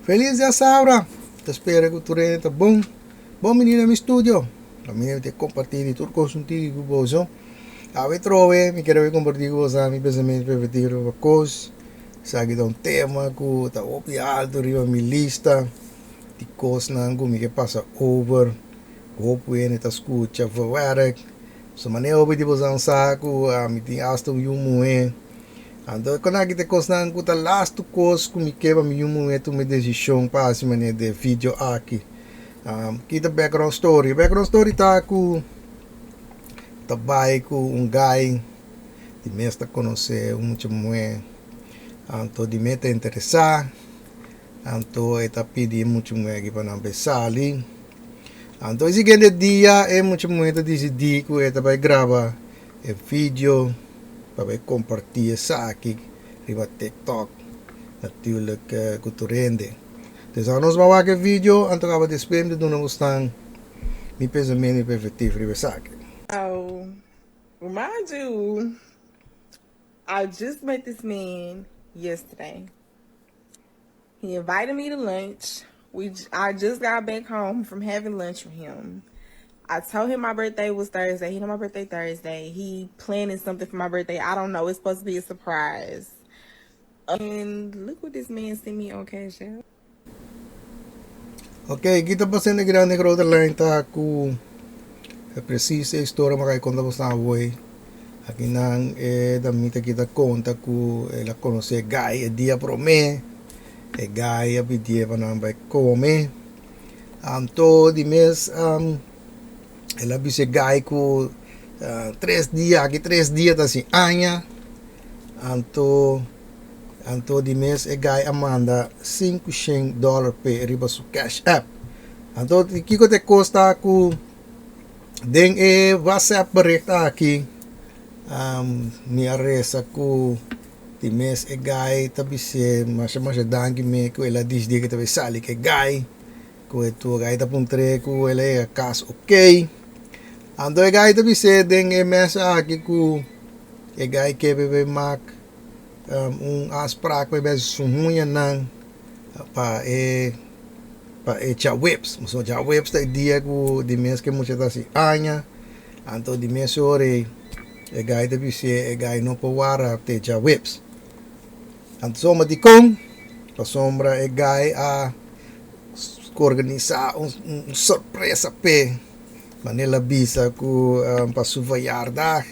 Feliz dia, Saura! Espero que tu tá bom. Bom menino no estúdio. A menina te compartilhar tudo com contigo, bozo. A ver, trove, me quero compartilhar com você, meu pensamento preferido, uma coisa. Sabe, dá um tema que tá opiado, riba minha lista. De coisas que me passa over. Hope ele tá escuta, verwerk. So, maneira obi de você um saco, me tem hasta um moe. Então, quando a gente consegue que last coisa que me quebra meu momento uma decisão para assim maneira de vídeo aqui. Kita background story. Background story tá com com um guy de mestre conhecer muito muito. Então, de meta interessar. Então, está pedindo muito muito aqui para não pensar ali. Então, esse dia é muito muito decidir que ele vai gravar o vídeo. Para compartilhar isso aqui riba TikTok natuurlijk culturende. Dus aan ons maken video en toch gaan we de spam de doen staan. Mi pensamento e perspectiva riba isso aqui. Oh, remind you, I just met this man yesterday. He invited me to lunch. I just got back home from having lunch with him. I told him my birthday was Thursday. He know my birthday Thursday. He planning something for my birthday. I don't know. It's supposed to be a surprise. And look what this man sent me on Cash App. Ok, kita passando grande grote lijn tá com a precisa história mas conta você na voi. Aqui não é da mita kita conta com ela conhecer guy dia pro me. E guy a pedir para não vai comer. Anto de mês ela disse guy com 3 dias, aqui 3 dias assim, anha. Anto de mês é guy amanda $500 per riba su cash app. Anto kiko te costa ku den e WhatsApp bericht aqui. Mi arresa ku de mês é guy tabise mas danke me ku ela diz que tabe sali que guy ku tu guy ta puntre ku ela é cas ok. Ando e guy tabise den e mesa aqui ku e guy que bebe mak afspraak bij zo'n nang pa webs so webs da dia ku di mes que mucha ta si anya anto di mes ore e guy de bise e guy no po wara te webs anto so ma di kong pa sombra e guy a organizar surpresa pe manela bisa ku pa su verjaardag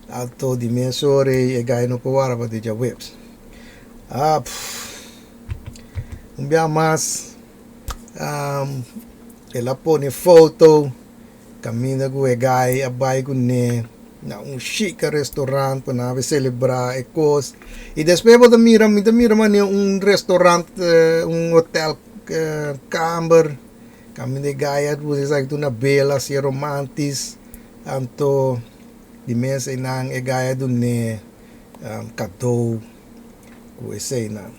alto di mesore e guy no po wara pa te webs un dia mais ela pone foto cammina com o guy abai com ne na um chique restaurante para celebrar e coisa e depois eu mira mane um restaurante um hotel camber cammina guy você sabe tu na bela se romantis anto di mesa inang e guy do ne cadeau com esse na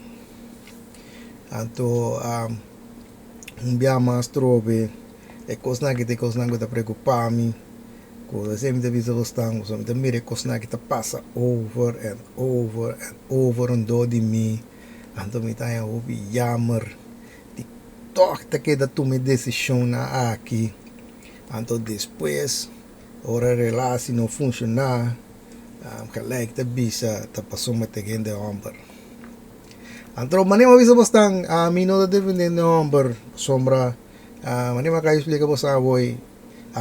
anto dia mais trove e coisa que te coisa que te preocupa me coisa sempre te visa stang so me mire coisa que te passa over and over and over and do de mim anto me tá eu jammer de toch que da tu me decisão na aqui anto depois ora relação não funcionar gelijk te bisa te passou me te gente amber antro maneira visa bastang mino da depende de number sombra maneira makai explica bosa voi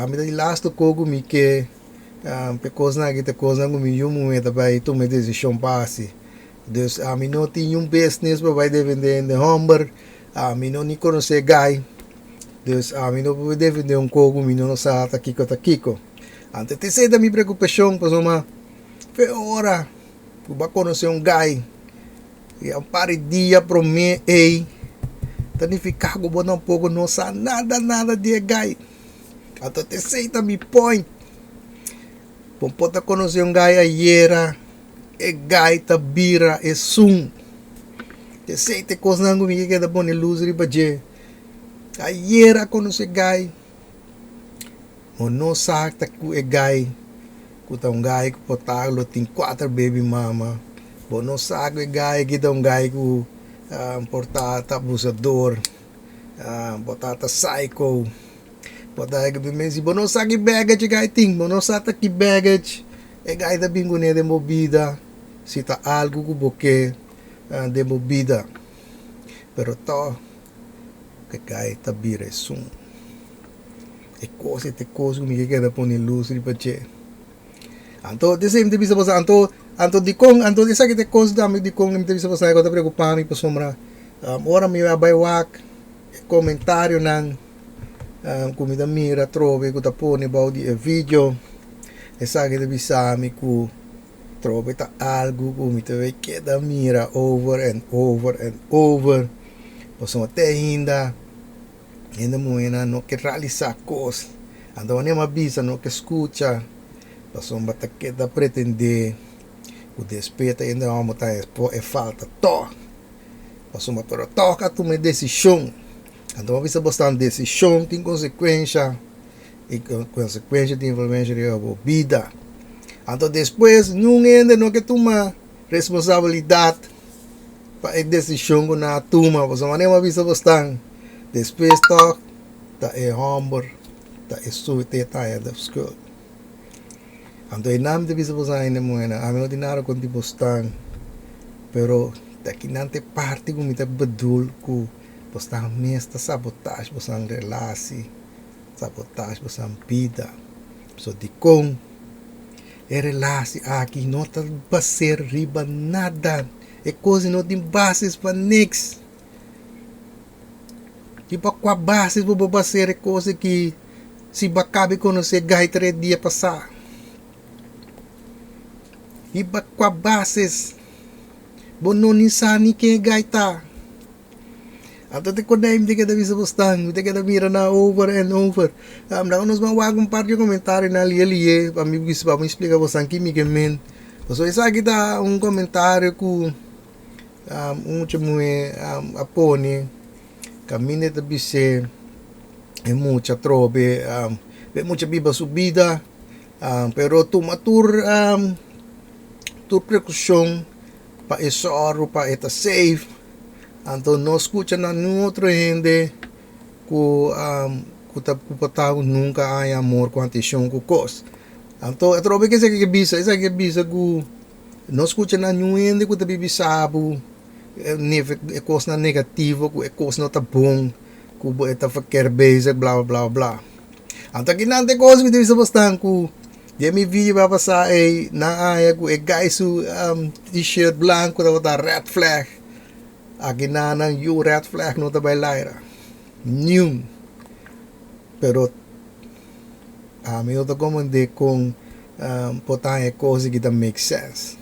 mi da last kogo mi que pe coisa que te coisa com mi momento vai tu me decisão passe dus mi não tinha business vai depender de number mi não ni conhecer guy dus mi não pode depender kogo mi não sa ta kiko antes te sei da mi preocupação por uma fe ora tu vai conhecer guy e um par de dia pro me tanificar go botar um pouco não sa nada de guy até te sei da mi point pom pota conhecer guy aiera e guy ta bira e sum te sei te coisa não me que da bone luz ribaje aiera conhecer guy o não sa ta ku e guy ku ta guy ku potalo tem 4 baby mama bo não sabe guy que dá guy ku portata abusador, portata psycho, portata que bem se não sabe baggage gai ting, não sabe que baggage é gai da bingo ne de movida, se tá algo que boque de movida, pero to que gai tá bira sum, é coisa te coisa que me queda pôr luz e pache, anto de sempre bisa bosa anto di kong anto di sa kita coisa da me di kong me bisa bosa ko ta preocupar me pa sombra, ora me vai wak comentário nang comida mira trove ku ta pone bau di video e sa che devi sami ku trove ta algo ku mi te che da mira over and over and over possono te ainda moena no che realizar cos ando ne ma bisa no che scucha possono bata che da pretende o despeta ainda vamos ta e falta to possono pero toca tu me decisão ando bisa bastante decisão tem consequência e consequência de influência de vida. Então depois não ainda não que toma responsabilidade para a decisão que na toma, você não é uma vista bastante. Depois tá é humor, tá é suite, tá é da escola. Então em nome de vista bastante ainda moena, a meu dinheiro conti bastante, pero daqui não tem parte como está bedul que bastante mesmo sabotagem, bastante relação. Sabotagem para a vida. So de com é relação aqui não está para ser riba nada. É coisa não tem bases para nix. E para qual bases para ser é coisa que se bacabe conhecer gai 3 dias passar. E para qual bases bom não insani que gai tá. Ato te kodai mti kada bisa bustang, mti kada mira na over and over. Na nos mawag un par de comentário na liye, para mim bisa para me explicar bustang que me men. So isa kita un comentário ku chumue apone camine te bise é mucha trobe, é mucha biba subida, pero tu matur tu precaução para isso para eta safe. Então não escuta na outra gente que tá nunca há amor com atenção com coisa. Então eu trouxe que essa que bisa que não escuta na gente que tá bibisabo é coisa negativa, é coisa não tá bom, que é tá fazer base blá blá blá. Então que não tem coisa que deve ser bastante que de mi vídeo vai passar aí na área que é gaiso t-shirt branco da red flag. Aqui na yung red flag no tabay laira. New. Pero eu tô comandando com potang coisa que make sense.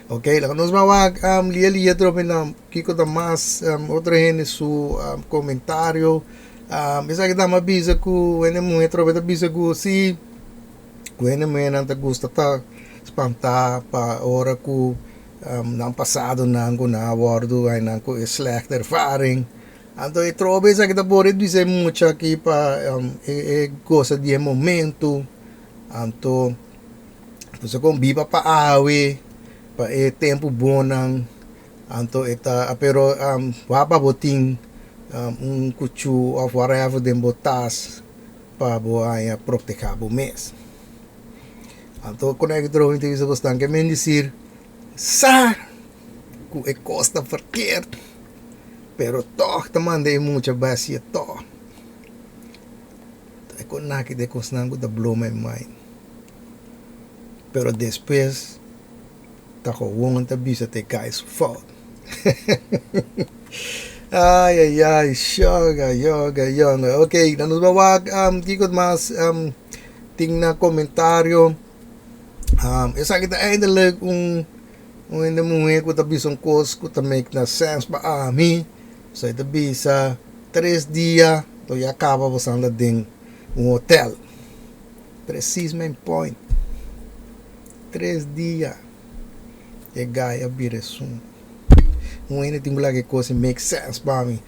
Ok, lá nós vamos lia trope na kiko da mas outra gente su comentário. Essa que dá uma bisa ku ene muito trope da bisa ku si ku ene muito gusta tá espantar para hora ku ng passado nango na awardo ay nango slecht ervaring. Então eu trobe essa que tá por dizer muito aqui para coisa de momento. Então você com biba pa awe pa tempo bom nang então eta pero wapa boting kuchu of whatever dem botas pa boaya proteger bo mes. Então quando eu trobe isso bastante men dizer sa ku e costa verkeerd pero toch te mande mucha basia to e kon naki de kosnango da blow my mind pero después ta ko won't ta bisa te guys fault ay yoga okay dan nos bawag kikot mas ting na komentaryo esa kita eindelijk ainda muito que tá bisão coisa que tá make na sense para mim so ita bisa 3 dias to ya acaba você anda dentro hotel preciso main point 3 dias e gaia biresum ainda tem lá que coisa make sense para mim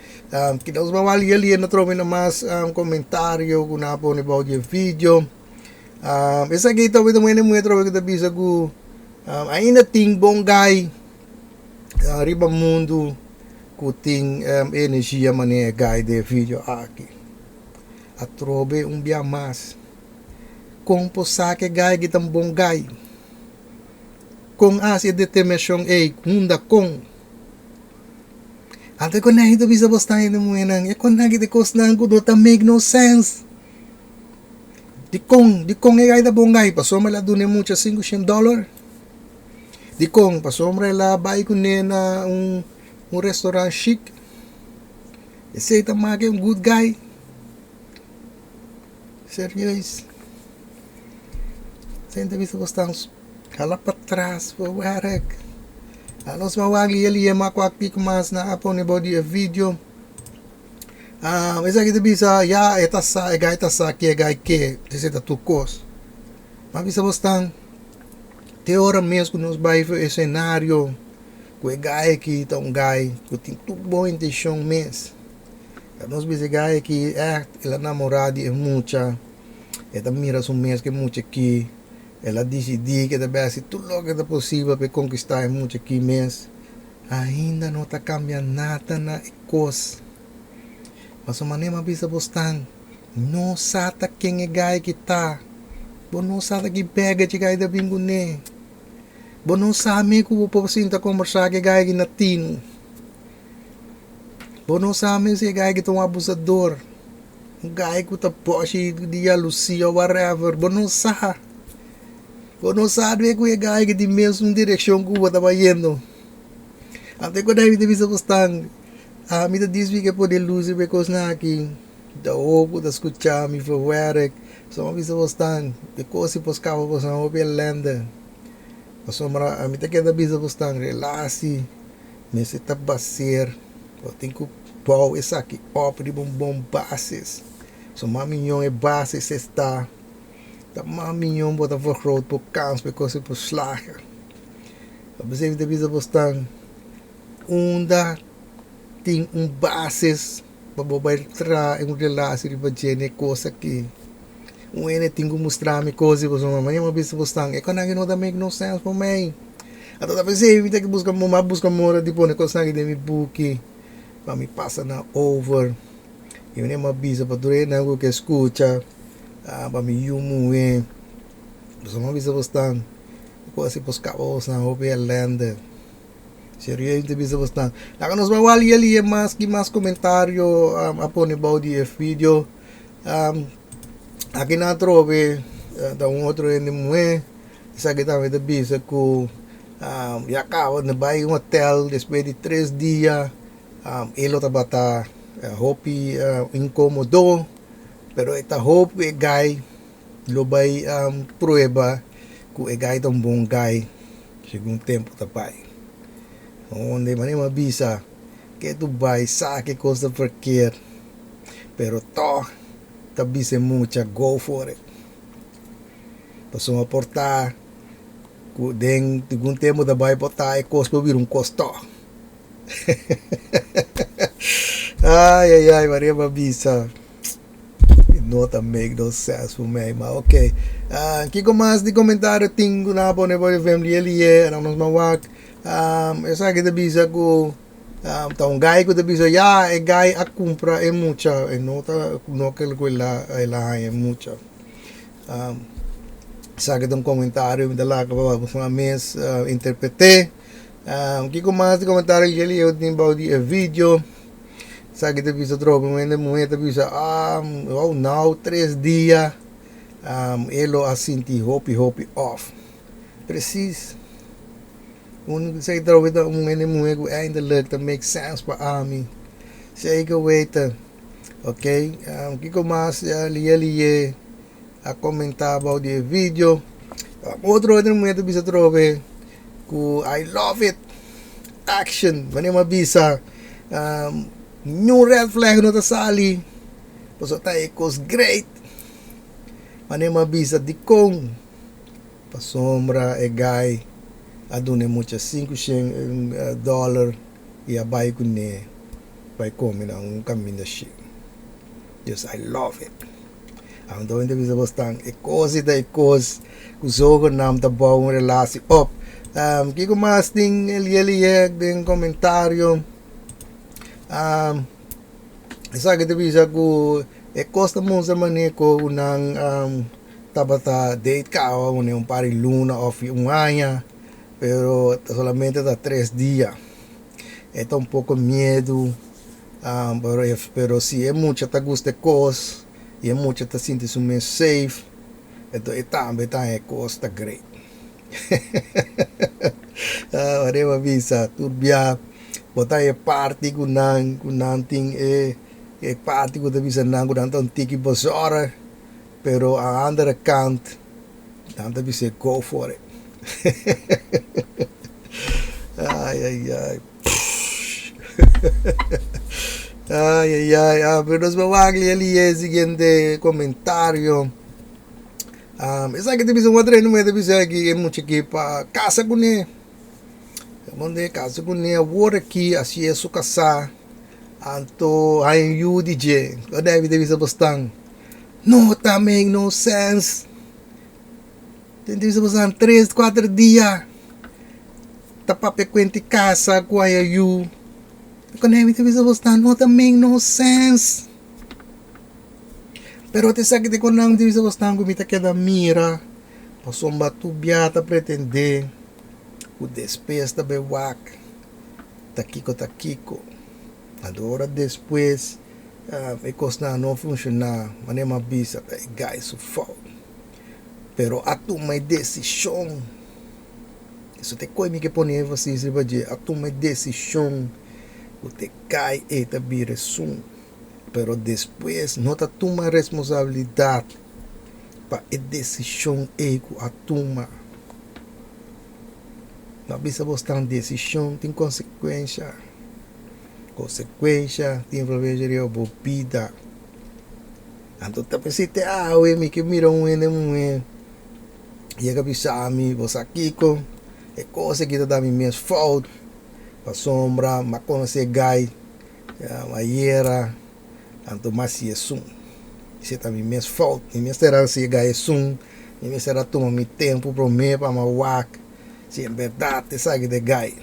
que nós vamos ali na troca na mais comentário que na pone about o vídeo essa aqui tá muito troca que tá bisa que ainda tem bom guy riba mundo que tem energia maneira gai de vídeo aqui. A trobe dia mais. Com posa que gai que tam bom gai. Com as determinação hunda com. Ante ko na ito bisa basta ito mo enang. E kon na kita kosnan ko do ta make no sense. Di kong gai da bom gai. Pasoma la dune mucha $500. Di kong pasoma la bai ko na un restaurant chic. Esse tá make um good guy. Serious. Senta bisa basta kala patras po warek. Anos mawagi ali makwakti kumas na apon ni body a video. Esa kita bisa ya etasa gai ke deseta tukos. Mabisa bostang teora mes ku nos bai for cenário ku gai ki tong gai ku tin tubo intention mes. Nos bisa gai ki ela namoradi é mucha. Eta mira su mes que mucha ki. Ela decidi que deve ser tudo o que é possível para conquistar muito aqui mês. Ainda não está cambiando nada na coisa. Mas o maneira bisa bostan, não sabe quem é gai que tá. Bo não sabe que pega de gai da bingo ne. Bo não sabe que o povo sinta conversar que gai que natino. Bo não sabe se gai que tá um abusador. Um gai que tá poche de Lucia ou whatever. Bo não sabe. Não sabe que é gai que de mesma direção que eu estava indo. Até quando eu me visa postando, me diz que pode luz porque na aqui da opo da escutar me for werk. Só me visa postando, depois se poscava postando o belenda. Só me te queda visa postando relasi, me se tá baser. Eu tenho que pau essa aqui, de bom bases. Só maminhão é bases está. Dat maminhão bota voor groot por kans because por slagen. Dat betekent dat we bestaan onda tem basis para bobar tra em relação de bajene coisa que ene tem que mostrar me coisa para uma manhã mas bestaan é quando não dá make no sense para mim. Até da vez eu tenho que buscar mora de pôr coisa que de me book para me passa na over. Eu nem me avisa para durante algo que escuta. Para me yumu so uma vez bastante quase pos cabos na hobby land seriamente bisa bastante lá nos mawali ali mais comentário apon about the video aqui na trove da outro ende moe essa que tá da bisa ku ya acaba de buy um hotel depois de 3 dias ele tá bata hobby incômodo. Pero esta hope é gai, lo vai prueba que é gai tão bom gai, segundo tempo tá pai. Onde maneira bisa que tu vai saque coisa porque, pero to tá bisa mucha go for it. Passou a portar, que den segundo tempo tá vai botar é coisa para vir custo. ai, maneira bisa. Nota make no sense for me, mas ok. Kiko mais de comentário tenho na abone para family ele era nos mawak. Eu sei que de bisa ko tá gai ko de bisa ya é gai a compra é mucha, e nota no que lá é mucha. Sabe de comentário me dá lá que para mês interpretei. Kiko mais de comentário ele eu tenho about the vídeo. Sabe que bisa tropa, momento bisa now 3 dias ele assim te hope off. Preciso. Sei tropa da momento ainda lukt that make sense para mim. Zeker weten. Ok? Kiko mais ali a comentar about the video. Outro momento bisa tropa ku I love it. Action. Wanneer bisa new red flag no tasali. Paso tayo cos great. Mane mabisa di kong. Pasombra e guy. Adune mucha $5 e abay ko ne. Bay kome na un caminho shit. Just I love it. Ang doon din bisa bastang ekos ita ekos. Kusogo nam tabaw ng relasi op. Kiko mas ding elieliek ding komentaryo. Isa kita bisa ko costa mo sa maneko unang tabata date ka o un pari luna of un año, pero solamente da 3 días. Esto un poco miedo, pero si es mucho te gusta cos y es mucho te sientes un mes safe, entonces también está costa great. Arema bisa turbia botar parte kunang ting parte ko bisa nang kunan ton tiki bosora, pero a andere kant dan bisa go for it. Ay. Pero nos mawagli ali el siguiente comentario. Esa que te bisa wadre no me te bisa aquí es mucho que pa casa con él. Onde casa com ele, agora aqui, assim é sua casa, anto aí o DJ, o David devia bastante, não também no sense, tem devia bastante 3-4 dias, tapa pequente casa com aí o David devia bastante, não também no sense, pero te sabe que quando não devia bastante, como está queda mira, passou um batubiata pretender. O despesa também wak taquico agora depois a coisa não funciona mas nem bisa tá guys o fall pero a tomar decisão isso te coi me que põe vocês a tomar decisão o te cai e te vira sum pero depois não tá toma responsabilidade para a decisão ego a tomar. Não bisa bastante decisão, tem consequência. Tem problema de bebida. Então, tá pensando, me que mira mulher. E a bisa me, você aqui com, é coisa que dá minhas falta. Para sombra, mas conhecer gai, a então, mas se é sum. Isso tá minhas falta. Minha será se gai é sum. Minha será tomar meu tempo para mim, para mawak. Se é verdade, te sabe de gai.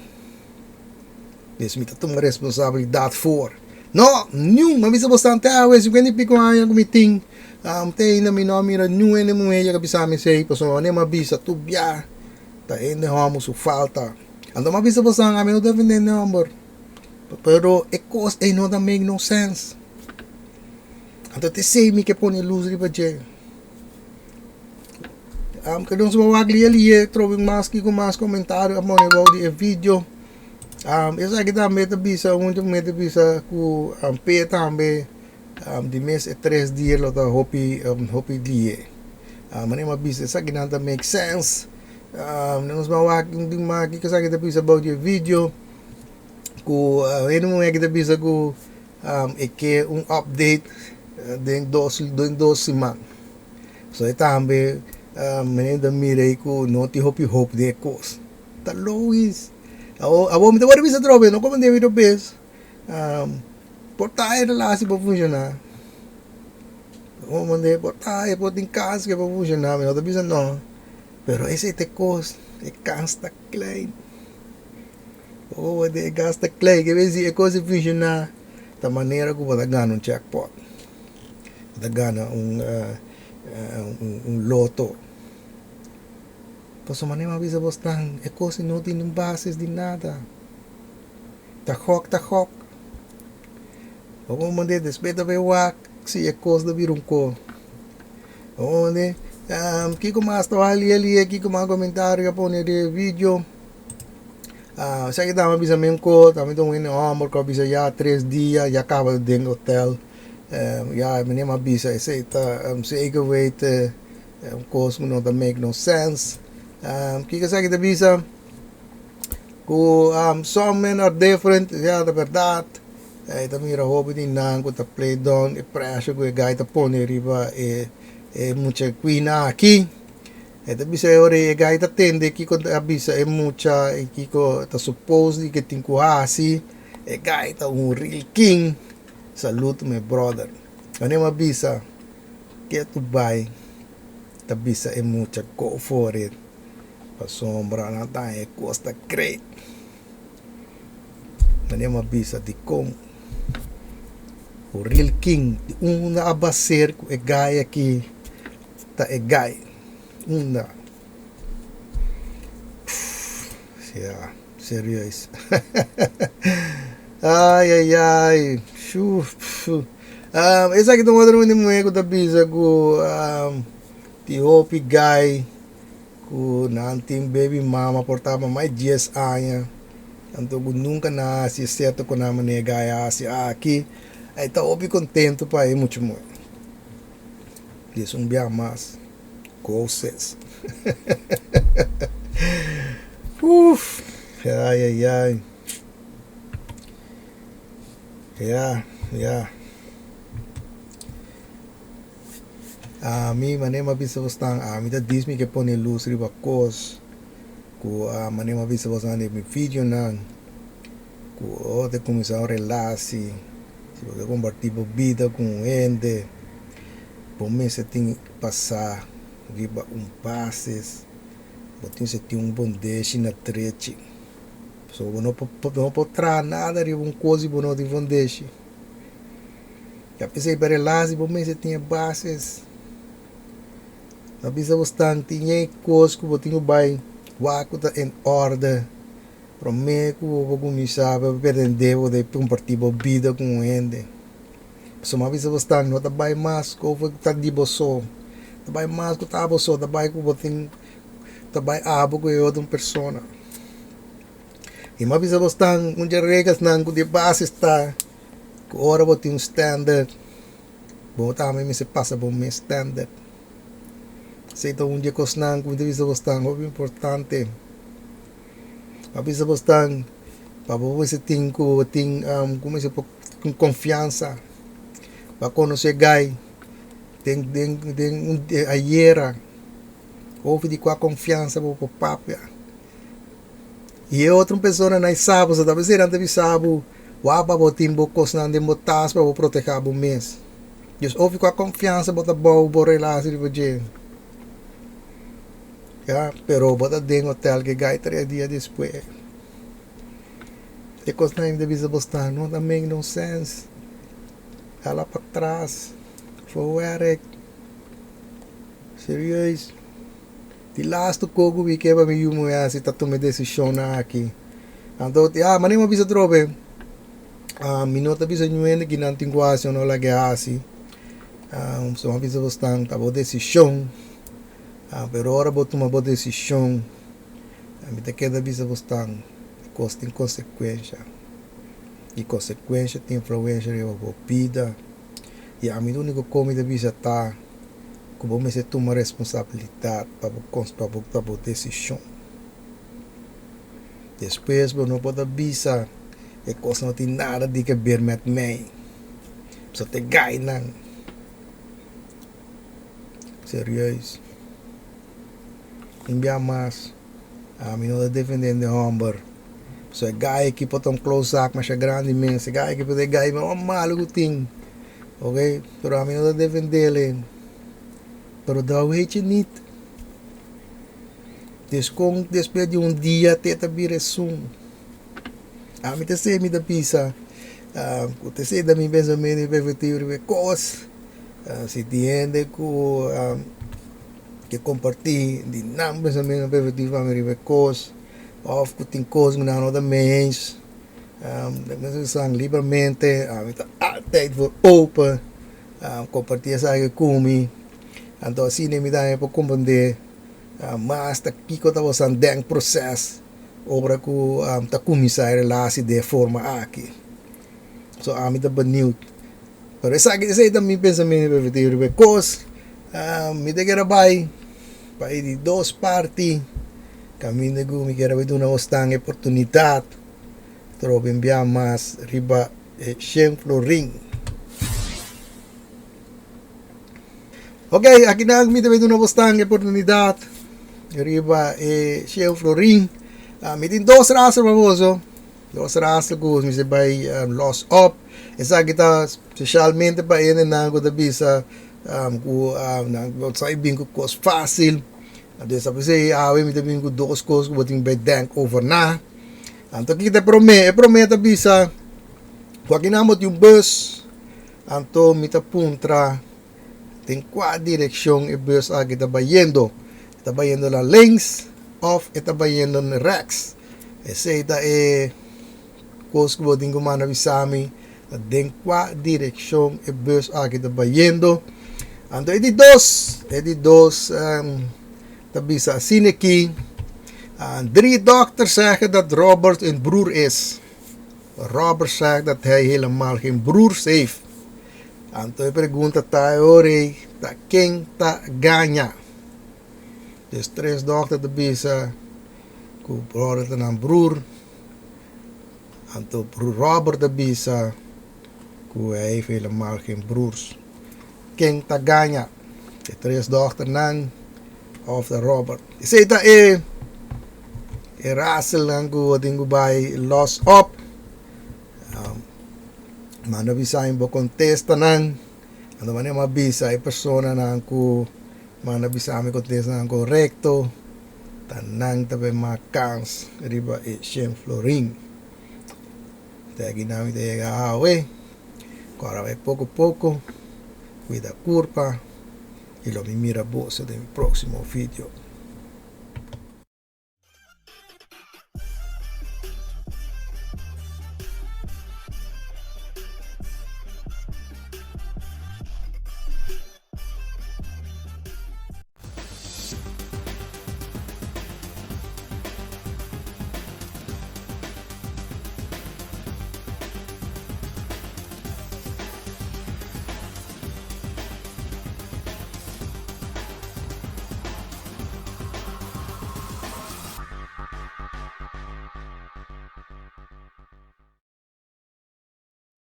Dus me toma responsabilidade for. Não, nenhum, mas bastante hours, eu nem pico aí com meeting. Tem ainda meu nome era nenhum ainda mulher que bisa me sei, pessoal, nem uma bisa tu bia. Tá ainda vamos o falta. Ando uma bisa bastante, a mim não deve nem number. Pero é coisa é não make no sense. Então te sei me que põe luz de budget. Kadang sa mawagli ali throwing mask com mais comentário amor about the video. Essa aqui também tá bisa onde me tá bisa com pé também de mês 3 dias lá tá hopi dia. Mas nem uma bisa essa aqui não tá make sense. Nós mawagli ding magi kasi aqui tá bisa about the video. Com não é que tá bisa com que update den dos semanas. So também menina mirei ko noti hopi de cos ta Lois abo me tawari bisa trobe no como deve bes portar lá se para funcionar o mande portar pode em casa que para funcionar mas não bisa não pero esse te cos é gasta klein de gasta klein que vez é coisa funcionar da maneira que pode ganhar jackpot pode ganhar loto. Então, maneira avisa bastante, é coisa não tem bases de nada. Tá rock. Vamos mandar despeito ver o se é coisa da vir co. Vamos mandar, que mais tá ali, aqui com mais comentário, que põe de vídeo. Sa kita mabisa mesmo ko, também tô indo amor ko bisa já 3 dias, já acaba de hotel. Ja, meneer Mabisa, hij zei dat zeker weten, course moet not make no sense. Kijk eens, de visa, some men are different, ja, de verdad. Dat mira hobi din nang ko ta play down, pressure ko guy ta pone riba mucha quina aqui. Da bisa ore guy ta tende kiko da bisa mucha kiko ta suppose que tinko asi, guy ta un real king. Salute my brother. Ano yung mabisa? Kaya to buy. Tabisa e mucha go for it. Pasombra na tayo. Costa great. Ano yung mabisa? Di kong. O real king. Una abaser ku egay aqui. Ta egay. Una. Yeah, serious. Ai. Essa aqui tem uma outra muito da bisa ku ti hopi guy ku nanting baby mama portava mais 10 anos. Então nunca nasce certo com a maneira gaya assim aqui. Aí tá hopi contento para ir muito. Isso bem mais. Coisas. Ai. Yeah. A mim maneira bisa vostang a mim da diz me que põe luz riba cos ku a maneira bisa vostang de mi vídeo nan ku o de começar a relasi se você compartilhar vida com gente por mim você tem que passar riba passes você tem que ter bondage na trete so não pode trazer nada riba coisa bono de bondage já pensei para relasi por mim você tem bases. Na bisa vostang tinha coisas que eu tinha bem, waku tá em ordem, para mim que eu vou começar a aprender a compartilhar vida com gente. So na bisa vostang não tá bem mais que eu vou estar de bosso, tá bem mais que eu tá bosso, tá bem que eu vou ter, tá bem abo com outra pessoa. E na bisa vostang onde regras não que de base está, que ora vou ter standard, vou também me se passa por meu standard. Seito um dia cosnang kung bisa bostang o importante. Bisa bostang papo se ting como se com confiança. Para conhecer gai tem a hiera. Ouve de com a confiança para papia. E outra pessoa não sabe, se talvez não deve saber, wapa botim bo cosnang de botas para proteger o mês. Just ouve com a confiança para boa relação de você. Ya, pero bota den hotel que gai 3 dias depois. E coisa não deve ser bostar, não make no sense. Ela para trás, forward. Serious. The last cogo we que para me yumo ya se tá tomando decisão aqui. Então, mas não bisa trobe. Minuto bisa nyuene que não tem quase não lagi assim. So uma bisa bostar, tá boa decisão. Pero ora vou tomar boa decisão. Me te queda bisa bostang tem consequência. E consequência tem influência na minha vida. E a minha única comida bisa tá como me se toma responsabilidade para boa decisão. Depois eu não posso bisa e coisa não tem nada de que ver com mim. Só te ganham. Serious. Enviar mais a mim não defendendo de Humber so é guy que pode um close up mas é grande imenso guy que pode guy mas maluco tem ok pero a mim não defender ele pero dá o hate nit depois de dia teta vira sum a mim te sei me da pisa te sei da minha pensamento perfeito de coisa se entende com que compartilhe de não pensamento perfeito a minha coisa of que tem coisas que não da mês são livremente a mim tá tijd voor open compartilhar essa comigo então assim me dá para compreender mas tá aqui que eu estava sendo processo obra que tá começar a relação de forma aqui so a mim tá banido pero essa é também pensamento perfeito coisa me dá que era vai de duas partes caminho de me quero ver uma oportunidade trovo enviar mais riba Florin. Ok, aqui na me deve uma oportunidade riba Florin. Me tem duas raças famoso duas raças que me se vai lost up essa que tá especialmente para ele na água da bisa não sai bem com coisa fácil. Dessa vez eu me tenho duas coisas que eu tenho que bank over na. Então aqui te promete bisa. Aqui na mo tem bus. Anto mitapuntra en cuál dirección el bus está yendo. Está yendo la links of está yendo en rechts. Ese está cosa que tengo mana visami en cuál dirección el bus está yendo. Anto edi dos tabisa zien aquí. 3 dokters zeggen dat Robert een broer is. Robert zegt dat hij helemaal geen broers heeft. Anto pergunta tayo ta quem ta ganha. Dus 3 dokters tabisa ku Robert een broer. Anto broer Robert tabisa ku hij heeft helemaal geen broers. Quem ta ganha. De 3 dokters nan of de Robert. Isa ita Russell lang ko ating gubay lost up. Mano bisa yung contesta nang ano man yung mabisa ay persona nang ko mana bisa mi contesta nang correcto tanang tabi makans riba siem florin. Kaya ginamit ay gahawe. Kora vai poco cuida curpa y lo mi mira vos en el próximo video.